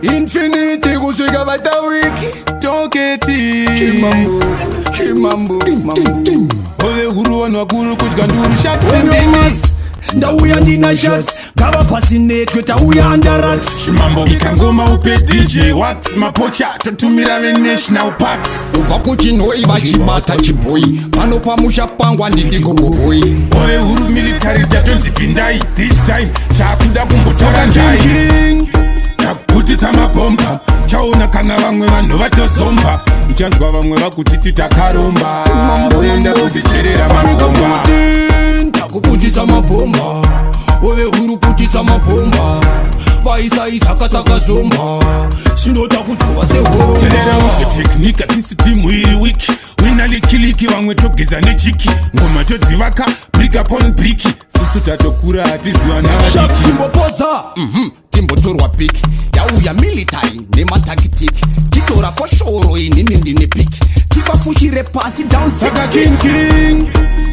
Infinity kusvika vata wiki toketi chimambo ove huru vanhu vakuru kudya nduru shaksindimis ndauya ndina shots kava pasinetwe tauya andarax chimambo ikangoma upe DJ Wax mapocha totumira venational parks ubva kuchinhoi vachibata chibhoi pano pamusha pangwa nditi kukubhoi ove huru military tatonzi pindai this time chakuda kumbotora njai takutitsa mabomba chaona kana vamwe vanhu vatozomba uchanzwa vamwe vakutiti takaromba mamboenda kuticherera mabomba takuputitsa mabomba ove huru putitsa mabomba vaisaisaka takazomba sinota kudzova sehoromba teknika tisi timu iri wiki winalikiliki vamwe togeza nechiki ngoma todzivaka brick upon brick susu tatokura hatiziva navadikimbopoza timbotorwa piki yauya military nematagitiki titora foshoro inini ndine piki tivafushire pasi down 6 king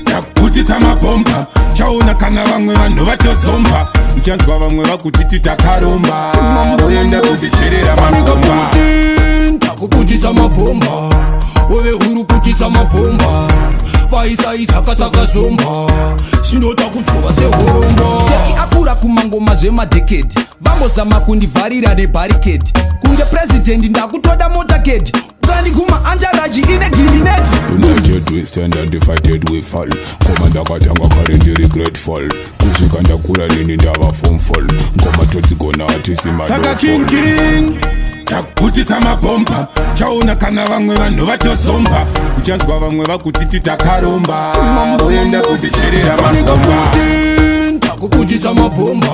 takutitsa mabomba chaona kana vamwe vanhu vatozomba uchanzwa vamwe vakutiti takaromba mamboenda kuticherera mabomba takuputitsa mabomba ove huru putitsa mabomba vaisaisaka takazomba sinota kudzova sehoromba akura kumangoma zvemadhekedi vambozama kundivharira nebarikedi kunge president ndakutoda motakedi ukandiguma anjaraji ine girineti united we stand and divided we fall ngoma ndakatanga kare ndiri grateful kusvika ndakura nini ndava formful ngoma todzigona hatisimsaka king takuputitsa mabomba chaona kana vamwe vanhu vatozomba uchanzwa vamwe vakutiti takaromba mamboenda kuticherera mabomba takuputitsa mabomba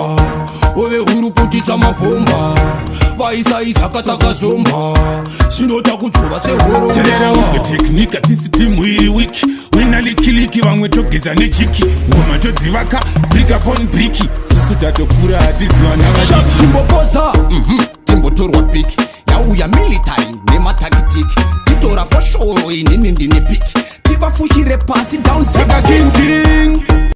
ove huru putitsa mabomba vaisaisaka takazomba sinota kudzova sehoromba teknika tisi timu iri wiki winalikiliki vamwe togeza nechiki ngoma todzivaka brick upon brick susu tatokura hatiziva navadiki timbopoza timbotorwa piki yauya military nematagiti